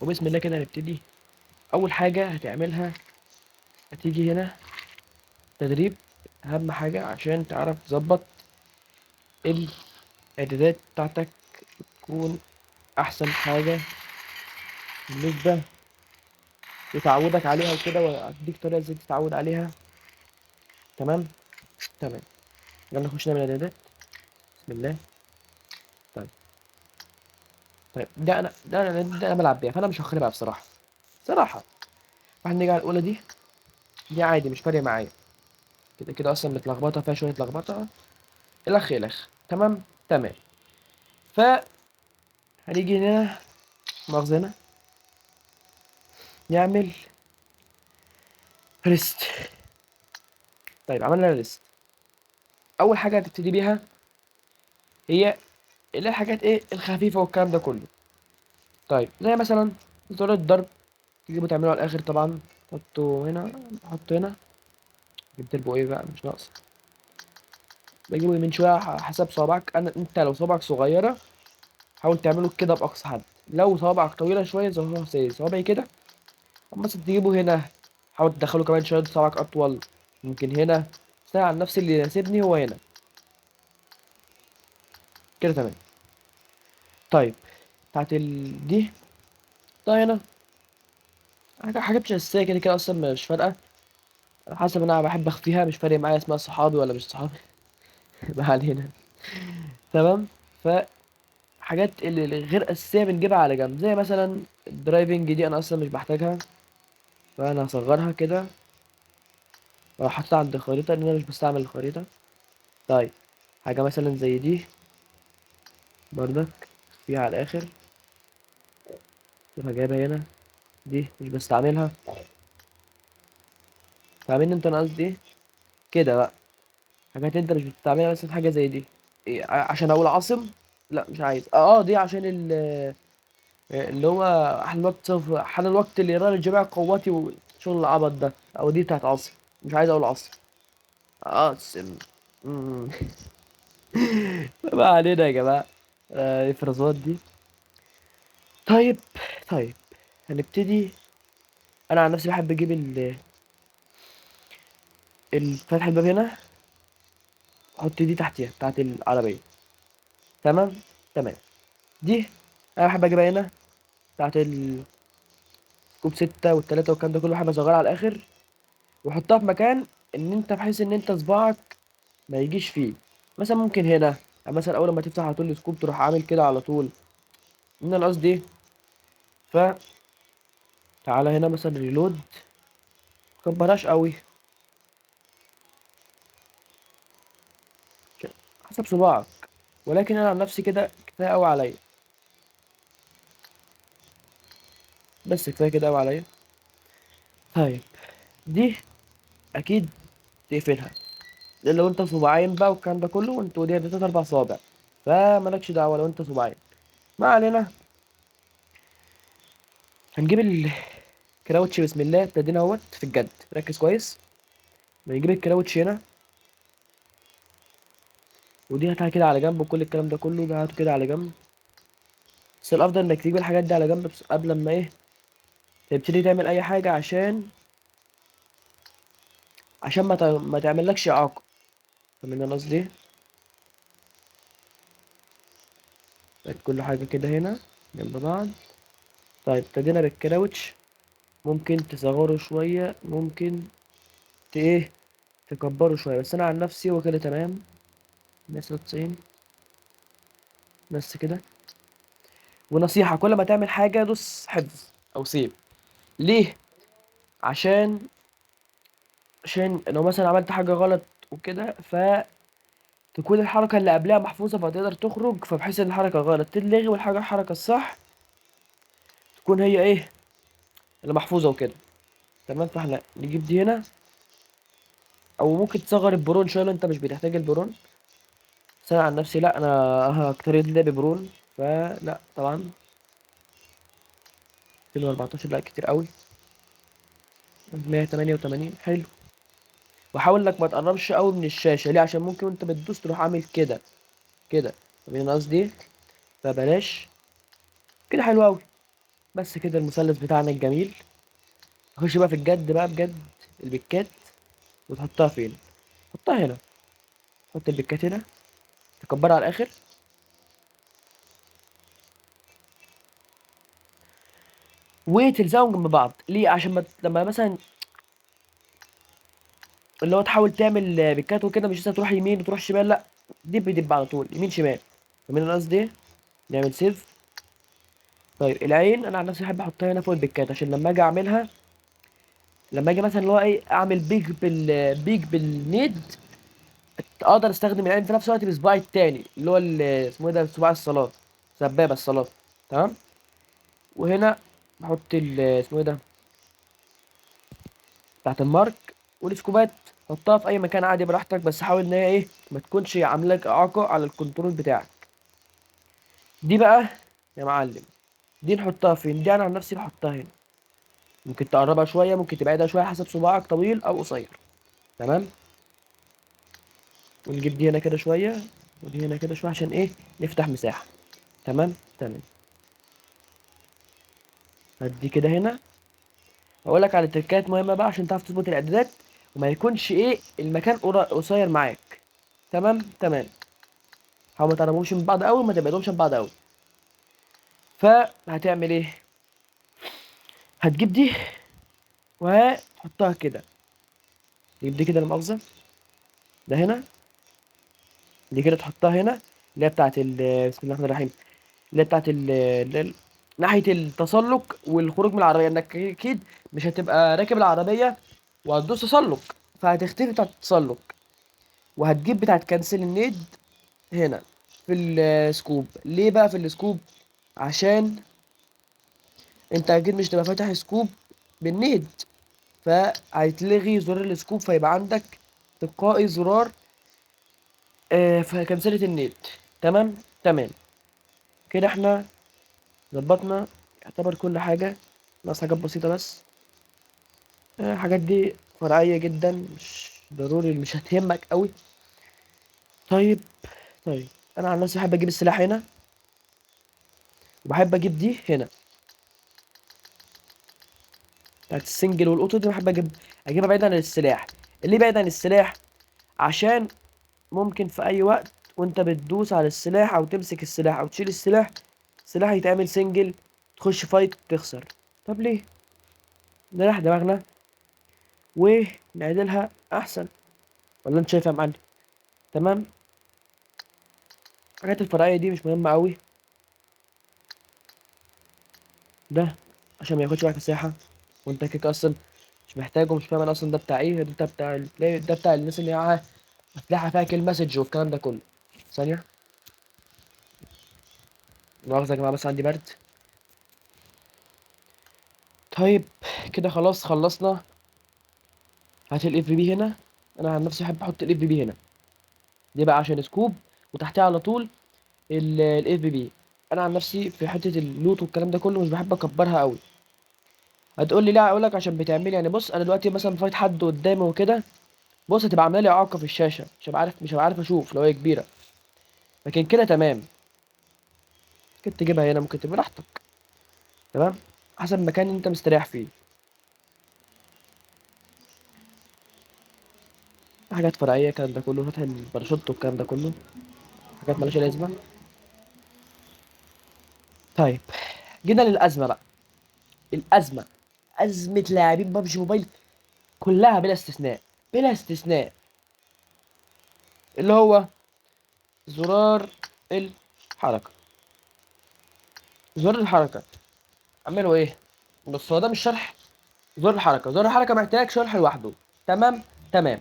وبسم الله كده هنبتدي. اول حاجه هتعملها، هتيجي هنا تدريب، اهم حاجه عشان تعرف تظبط الاعدادات بتاعتك تكون احسن حاجه بالنسبه لتعودك عليها وكده، واديك طريقه ازاي تتعود عليها. تمام. تمام. يلا نخش نعمل اعدادات. بسم الله. طيب. طيب ده انا بلعب بيها، فانا مش هخربها بقى بصراحه. صراحه واحد نيجي على الاولى دي عادي مش فارق معايا. كده كده اصلا متلخبطه، فيها شويه لخبطه. الخ الخ. تمام. تمام. فهنيجي هنا، مؤاخذة هنا، نعمل ريست. طيب عملنا ريست. اول حاجه هتبتدي بيها هي اللي هي الحاجات ايه الخفيفه والكلام ده كله. طيب زي مثلا زرار الضرب، تجيبه تعمله على الاخر طبعا. حطه هنا، حطه هنا. جبت له ايه بقى مش ناقص. بجيبه يمين شويه حسب صوابعك. انت لو صوابعك صغيره حاول تعمله كده باقصى حد. لو صوابعك طويله شويه زي صوابعي كده، مثلا تجيبه هنا. حاول تدخله كمان شويه صوابعك اطول. ممكن هنا. بس أنا عن نفسي اللي يناسبني هو هنا. كده تمام. طيب بتاعت دي. طيب هنا حاجات مش اساسيه، كده كده اصلا مش فارقه. على حسب انا بحب اخفيها، مش فارق معايا اسمها صحابي ولا مش صحابي. ما علينا. تمام. فحاجات اللي غير اساسيه بنجيبها على جنب، زي مثلا الدرايفنج دي انا اصلا مش بحتاجها، فانا هصغرها كده واحطها عند الخريطه لان انا مش بستعمل الخريطه. طيب حاجه مثلا زي دي برضك فيها على الاخر، تروح جايبها هنا. دي مش بستعملها. فاهمين انت انا قصدي ايه؟ كده بقى حاجات انت مش بتستعملها، بس حاجه زي دي إيه، عشان اقول عاصم. لا مش عايز. دي عشان اللي هو حان الوقت اللي يرى لجميع قواتي وشغل العبط ده، او دي بتاعت عاصم. مش عايز اقول عاصم. عاصم. مم. ما علينا يا جماعه. الفرازات دي. طيب. طيب هنبتدي. انا عن نفسي بحب اجيب فتح الباب هنا، احط دي تحتيها بتاعت العربيه. تمام. تمام. دي انا بحب اجيبها هنا، بتاعت الكوب 6 والتلاتة والكلام ده كله، بحب اصغرها على الاخر واحطها في مكان ان انت بحيث ان انت صباعك ما يجيش فيه. مثلا ممكن هنا، يعني مثلا اول ما تفتح على طول السكوب تروح عامل كده على طول. ان انا قصدي ايه. فتعالى هنا مثلا ريلود، مكبرهاش قوي حسب صباعك، ولكن انا عن نفسي كده كفايه قوي عليا. بس كفايه كده قوي عليا. طيب دي اكيد تقفلها، لان لو انت صباعين بقى والكلام ده كله، وانت ودي تلات اربع صوابع، فمالكش دعوه لو انت صباعين. ما علينا. هنجيب الكراوتش. بسم الله ابتدينا اهوت في الجد، ركز كويس. بنجيب الكراوتش هنا، ودي هاتها كده على جنب، وكل الكلام ده كله ده هاته كده على جنب. بس الافضل انك تجيب الحاجات دي على جنب قبل ما ايه تبتدي تعمل اي حاجه، عشان ما تعملكش اعاقه. فاهمين انا قصدي ايه؟ طيب كل حاجه كده هنا جنب بعض. طيب ابتدينا بالكراوتش. ممكن تصغره شويه، ممكن ايه تكبره شويه، بس انا عن نفسي هو كده تمام. 190. بس كده. ونصيحه، كل ما تعمل حاجه دوس حفظ او سيب. ليه؟ عشان لو مثلا عملت حاجه غلط وكده، تكون الحركة اللي قبلها محفوظة فتقدر تخرج، فبحيث ان الحركة غلط تتلغي، الحركة الصح تكون هي ايه اللي محفوظة وكده. تمام. فاحنا نجيب دي هنا، او ممكن تصغر البرون شوية لو انت مش بتحتاج البرون. بس انا عن نفسي لا، انا اكتر اللعب ببرون، فلا طبعا. 214 لا كتير قوي. 188 حلو. وحاول انك ما تقربش قوي من الشاشة. ليه؟ عشان ممكن وانت بتدوس تروح عامل كده كده. فاهمين قصدي إيه؟ فبلاش كده. حلو قوي. بس كده المثلث بتاعنا الجميل. نخش بقى في الجد بقى بجد. البيكات وتحطها فين؟ حطها هنا. حط البيكات هنا، تكبرها على الاخر، وتلزقهم جنب بعض. ليه؟ عشان لما مثلا اللي هو تحاول تعمل بيكات وكده، مش لسه تروح يمين وتروح شمال، لا، دب دب على طول يمين شمال. فاهمين انا قصدي ايه؟ نعمل سيف. طيب العين انا عن نفسي بحب احطها هنا فوق البيكات، عشان لما اجي اعملها، لما اجي مثلا اللي هو ايه اعمل بيج بالنيد، اقدر استخدم العين في نفس الوقت بصباعي التاني اللي هو اسمه ايه ده، صباع الصلاه، سبابه الصلاه. تمام. وهنا بحط اسمه ايه ده، بتاعت المارك. والسكوبات حطها في اي مكان عادي براحتك، بس حاول ان هي ايه ما تكونش عامله لك اعاقه على الكنترول بتاعك. دي بقى يا معلم، دي نحطها فين؟ دي انا عن نفسي بحطها هنا. ممكن تقربها شويه، ممكن تبعدها شويه حسب صباعك طويل او قصير. تمام. ونجيب دي هنا كده شويه، ودي هنا كده شويه، عشان ايه؟ نفتح مساحه. تمام تمام. هدي كده هنا. اقول لك على تركات مهمه بقى عشان تعرف تظبط الاعدادات، وما يكونش ايه المكان قصير معاك. تمام تمام. حاول ما تقربهمش من بعض قوي، ما تبعدهمش من بعض قوي. فهتعمل ايه؟ هتجيب دي وهتحطها كده. تجيب دي كده لا مؤاخذه، ده هنا. دي كده تحطها هنا، اللي هي بتاعت بسم الله الرحمن الرحيم، اللي هي بتاعت ناحيه التسلق والخروج من العربيه، انك اكيد مش هتبقى راكب العربيه وهتدوس تسلق، فهتختفي بتاعت التسلق. وهتجيب بتاعت كنسل النيد هنا في السكوب. ليه بقى في السكوب؟ عشان انت اكيد مش تبقى فاتح سكوب بالنيد، فهيتلغي زرار السكوب، فيبقى عندك تلقائي زرار في كنسلة النت. تمام تمام. كده احنا ظبطنا يعتبر كل حاجة، ناقص حاجات بسيطة بس. الحاجات دي فرعية جدا، مش ضروري، مش هتهمك قوي. طيب طيب. انا عن نفسي بحب اجيب السلاح هنا، وبحب اجيب دي هنا بتاعت السنجل والاوتو دي، بحب اجيبها بعيد عن السلاح. اللي بعيد عن السلاح عشان ممكن في اي وقت وانت بتدوس على السلاح او تمسك السلاح او تشيل السلاح، السلاح يتعمل سنجل، تخش فايت تخسر. طب ليه؟ نريح دماغنا ونعدلها احسن. ولا انت شايف يا معلم؟ تمام. الحاجات الفرعيه دي مش مهمه قوي. ده عشان ما ياخدش معاك مساحه، وانت كده اصلا مش محتاجه، مش فاهم انا اصلا ده بتاع ايه. ده بتاع ده بتاع الناس اللي معاها اسلحه فيها كل مسج والكلام ده كله. ثانيه، مؤاخذه يا جماعه بس عندي برد. طيب كده خلاص خلصنا. هات الاف بي هنا. انا عن نفسي احب احط الاف بي هنا، دي بقى عشان سكوب، وتحتها على طول الاف بي. انا عن نفسي في حته اللوت والكلام ده كله مش بحب اكبرها قوي. هتقول لي لا، اقول لك عشان بتعمل يعني، بص انا دلوقتي مثلا فايت حد قدامي وكده، بص هتبقى عامله لي اعاقه في الشاشه، مش هبقى عارف اشوف لو هي كبيره. لكن كده تمام. ممكن تجيبها هنا، ممكن تبقى براحتك. تمام. حسب المكان اللي انت مستريح فيه. حاجات فرعيه الكلام ده كله، فتح الباراشوت والكلام ده كله، حاجات مالهاش لازمه. طيب جينا للازمه بقى. الازمه، ازمه لاعبين ببجي موبايل كلها بلا استثناء، بلا استثناء، اللي هو زرار الحركه. زرار الحركه اعمله ايه؟ بص هو ده مش شرح. زرار الحركه محتاج شرح لوحده. تمام تمام.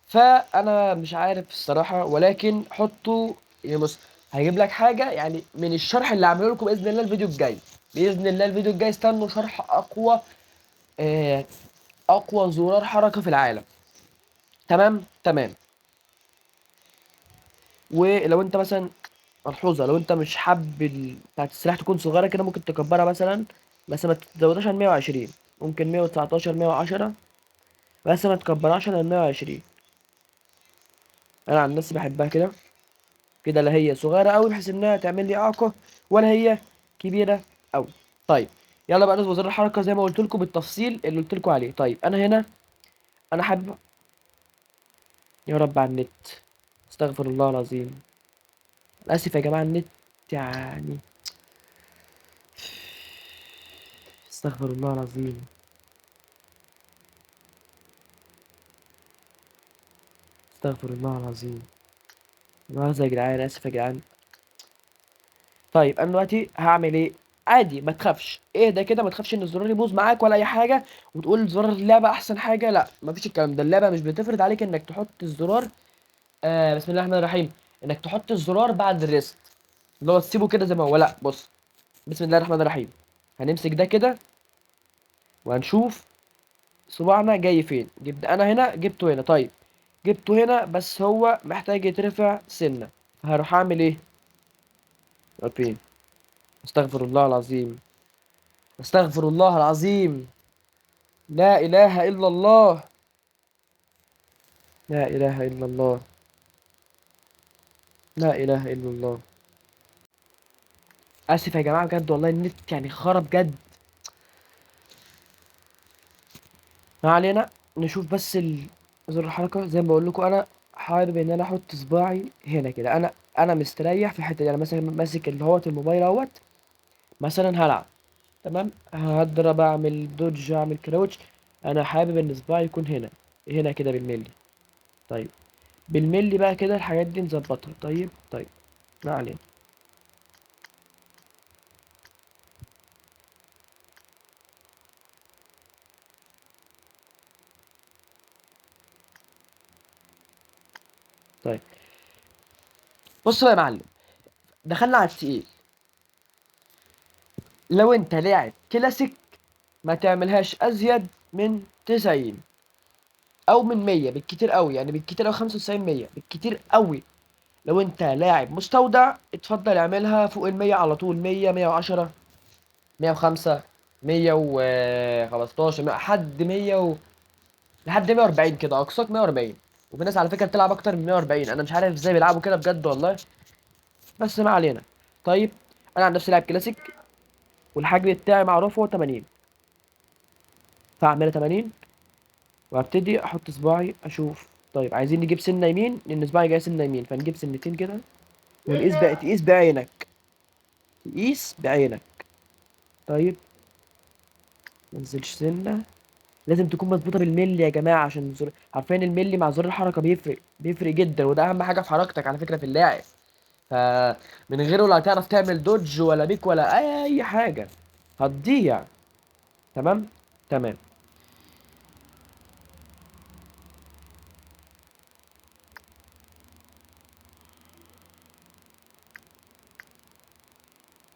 فانا مش عارف الصراحه، ولكن حطه. يعني بص، هجيب لك حاجه يعني من الشرح اللي عامله لكم باذن الله الفيديو الجاي. باذن الله الفيديو الجاي استنوا شرح اقوى، آه، اقوى زرار حركه في العالم. تمام تمام. ولو انت مثلا، ملحوظه، لو انت مش حابب بتاعت السلاح تكون صغيره كده، ممكن تكبرها مثلا، بس ما تزودهاش عن 120. ممكن 119 110، بس ما تكبرهاش عن 120. انا عن نفسي بحبها كده. كده لا هي صغيره قوي بحيث انها تعمل لي اعاقه، ولا هي كبيره قوي. طيب يلا بقى نظبط زر الحركه زي ما قلت لكم بالتفصيل اللي قلت لكم عليه. طيب انا هنا انا حابب، يا رب على النت، استغفر الله العظيم، أنا اسف يا جماعه النت يعني، استغفر الله العظيم، استغفر الله العظيم، مؤاخذة يا جدعان، اسف يا جدعان. طيب انا دلوقتي هعمل ايه؟ عادي ما تخافش، ايه ده كده، ما تخافش ان الزرار يبوظ معاك ولا اي حاجه وتقول زرار اللعبه احسن حاجه، لا مفيش الكلام ده، اللعبه مش بتفرض عليك انك تحط الزرار، بسم الله الرحمن الرحيم، انك تحط الزرار بعد الريست، اللي هو تسيبه كده زي ما هو، لا بص، بسم الله الرحمن الرحيم، هنمسك ده كده وهنشوف صباعنا جاي فين، انا هنا جبته هنا، طيب جبته هنا بس هو محتاج يترفع سنه، هروح اعمل ايه؟ فين؟ استغفر الله العظيم، استغفر الله العظيم، لا اله الا الله، لا اله الا الله، لا اله الا الله. اسف يا جماعه بجد والله النت يعني خرب بجد. ما علينا، نشوف بس زر الحركه زي ما بقول لكم، انا حابب ان انا احط صباعي هنا كده، انا مستريح في الحته دي، انا مثلا ماسك اللي هو الموبايل اهوت، مثلا هلعب، تمام، هضرب اعمل دوج اعمل كراوتش، انا حابب ان صباعي يكون هنا، هنا كده بالملي. طيب بالملي بقى كده الحاجات دي نظبطها، طيب طيب، ما علينا. طيب بص بقى يا معلم، دخلنا على التقيل، لو انت لاعب كلاسيك ما تعملهاش ازيد من 90 او من 100 بالكتير قوي، يعني بالكتير قوي 95 100 بالكتير قوي. لو انت لاعب مستودع اتفضل اعملها فوق ال 100 على طول، 100 110 105 115 لحد 100 لحد 140 كده، اقصاك 140. وفي ناس على فكره بتلعب اكتر من 140، انا مش عارف ازاي بيلعبوا كده بجد والله، بس ما علينا. طيب انا عن نفسي لاعب كلاسيك والحجم بتاعي معروف هو 80، فاعملها 80 وابتدي احط صباعي اشوف. طيب عايزين نجيب سنه يمين لان صباعي جاي سنه يمين، فنجيب سنتين كده ونقيس بقى، تقيس بعينك، تقيس بعينك. طيب ما ننزلش سنه، لازم تكون مظبوطه بالملي يا جماعه، عشان عارفين الملي مع زر الحركه بيفرق، بيفرق جدا، وده اهم حاجه في حركتك على فكره في اللاعب، فمن غيره لا هتعرف تعمل دوج ولا بيك ولا اي حاجه، هتضيع. تمام، تمام.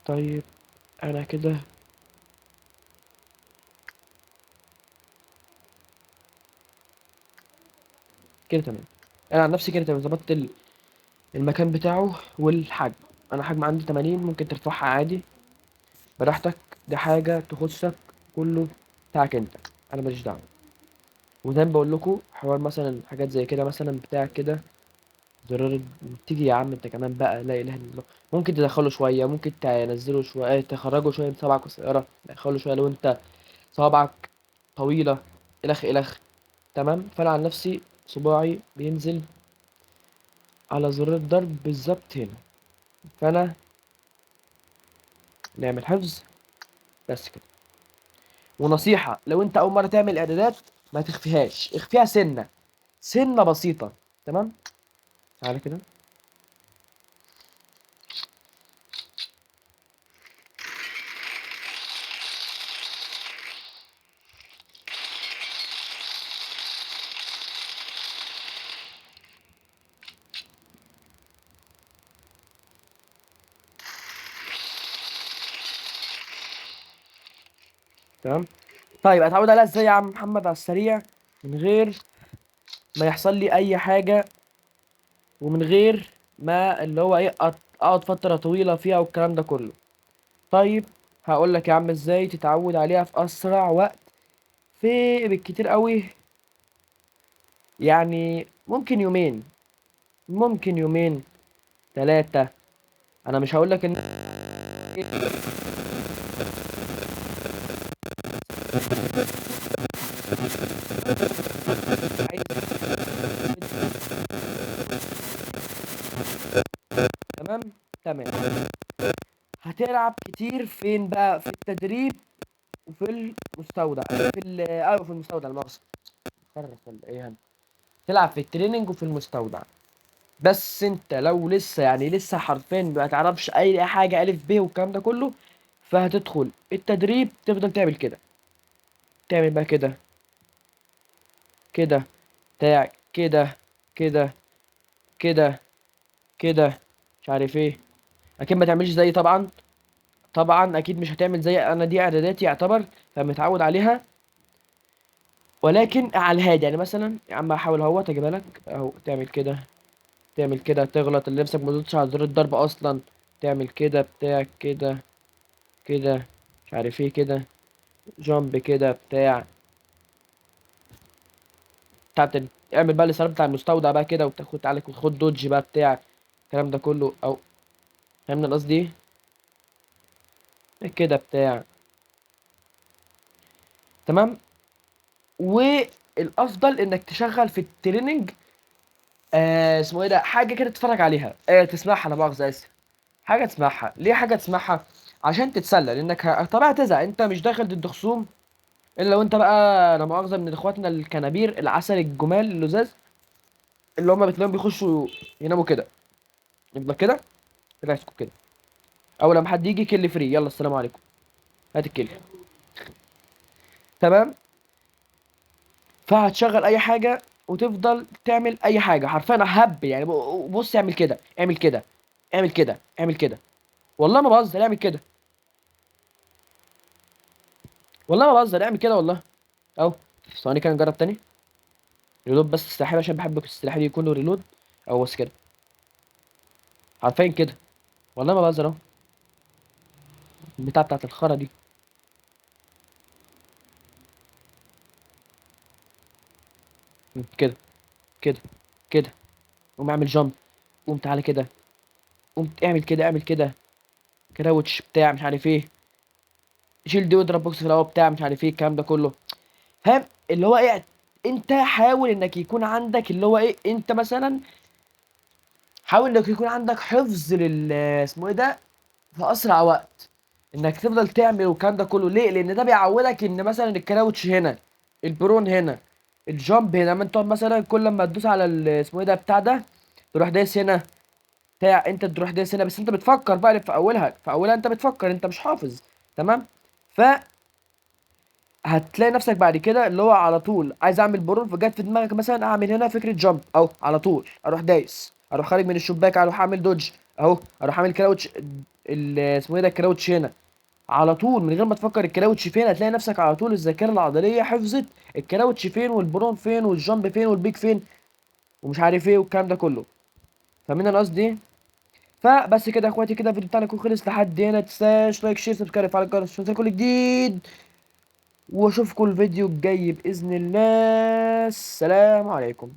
طيب انا كده، كده تمام، انا عن نفسي كده تمام، ظبطت المكان بتاعه والحجم. انا حجم عندي 80، ممكن ترفعها عادي براحتك، دي حاجه تخصك، كله بتاعك انت، انا ماليش دعوه. وزي ما بقول لكم حوار مثلا حاجات زي كده مثلا بتاع كده، زرار تيجي يا عم انت كمان بقى، لا اله الا الله، ممكن تدخله شويه، ممكن تنزله شويه، تخرجه شويه من صبعك قصيره، تدخله شويه لو انت صوابعك طويله، الخ الخ. تمام، فانا عن نفسي صباعي بينزل على زرار الضرب بالظبط هنا، فانا نعمل حفظ بس كده. ونصيحه، لو انت اول مره تعمل اعدادات ما تخفيهاش، اخفيها سنه، سنه بسيطه، تمام، تعالى كده. تمام. طيب اتعود عليها ازاي يا عم محمد على السريع، من غير ما يحصل لي اي حاجه، ومن غير ما اللي هو ايه اقعد فتره طويله فيها والكلام ده كله. طيب هقول لك يا عم ازاي تتعود عليها في اسرع وقت، في بالكتير قوي يعني ممكن يومين، ممكن يومين ثلاثه، انا مش هقول لك ان عايز تمام. تمام. هتلعب كتير فين بقى؟ في التدريب وفي المستودع، في ايوه في المستودع، المؤاخذة. خرف ولا ايه هنا؟ تلعب في التريننج وفي المستودع. بس انت لو لسه يعني لسه حرفيا ما تعرفش اي حاجه الف ب والكلام ده كله، فهتدخل التدريب تفضل تعمل كده، تعمل بقى كده كده بتاع كده كده كده كده، مش عارف ايه. اكيد ما تعملش زي طبعا، طبعا اكيد مش هتعمل زي انا، دي اعداداتي يعتبر فمتعود عليها. ولكن على الهادي يعني، مثلا يا عم احاول اهوت اجيبها لك اهو، تعمل كده، تعمل كده، تغلط اللي نفسك ما تدوسش على زر الضرب اصلا، تعمل كده بتاع كده كده، مش عارف ايه كده، جامب كده بتاع اعمل بقى الإصابات بتاع المستودع بقى كده، وتاخد عليك وتاخد دوج بقى بتاع الكلام ده كله، او فاهمني قصدي ايه كده بتاع. تمام. والافضل انك تشغل في التريننج اسمه ايه ده، حاجه كده تتفرج عليها، تسمعها، انا مؤاخذه اسف، حاجه تسمعها. ليه حاجه تسمعها؟ عشان تتسلى، لانك طبعا هتزهق، انت مش داخل ضد خصوم الا لو انت بقى لا مؤاخذه من اخواتنا الكنابير العسل الجمال اللزاز، اللي هم بتلاقيهم بيخشوا يناموا كده، يفضل كده كده يسكت كده، اول لما حد يجي كل فري، يلا السلام عليكم، هات الكل. تمام. فهتشغل اي حاجه وتفضل تعمل اي حاجه حرفيا هب يعني، بص اعمل كده، اعمل كده، اعمل كده، اعمل كده، والله ما بهزر، اعمل كده، والله ما بهزر، اعمل كده والله. اهو. ثواني كده نجرب تاني. ريلود بس السلاحين عشان بحب السلاحين يكونوا ريلود. اهو بس كده، حرفيا كده، والله ما بهزر اهو. البتاع بتاعت الخرا دي. كده كده كده، قوم اعمل جامب، قوم تعالى كده، قوم اعمل كده، اعمل كده، كراوتش بتاع مش عارف ايه، شيل دي واضرب بوكس في الاول بتاع مش عارف ايه الكلام ده كله. فاهم اللي هو ايه؟ انت حاول انك يكون عندك اللي هو ايه، انت مثلا حاول انك يكون عندك حفظ لل اسمه ايه ده في اسرع وقت، انك تفضل تعمل والكلام ده كله. ليه؟ لان ده بيعودك ان مثلا الكراوتش هنا، البرون هنا، الجامب هنا، لما انت تقعد مثلا كل ما تدوس على اسمه ايه ده بتاع ده، تروح دايس هنا بتاع، انت تروح دايس هنا، بس انت بتفكر بقى في اولها، في اولها انت بتفكر، انت مش حافظ. تمام. ف هتلاقي نفسك بعد كده اللي هو على طول عايز اعمل برول، فجت في دماغك مثلا اعمل هنا فكره جامب، او على طول اروح دايس، اروح خارج من الشباك، اروح اعمل دوج اهو، اروح اعمل كراوتش، اسمه ايه ده الكراوتش هنا، على طول من غير ما تفكر الكراوتش فين، هتلاقي نفسك على طول الذاكره العضليه حفظت الكراوتش فين والبرون فين والجامب فين والبيك فين ومش عارف ايه والكلام ده كله. فاهمين انا قصدي ايه؟ فبس كده يا اخواتي، كده الفيديو بتاعنا يكون خلص. لحد هنا متنساش لايك شير سبسكرايب على الجرس عشان توصلكوا كل جديد، واشوفكم الفيديو الجاي باذن الله. السلام عليكم.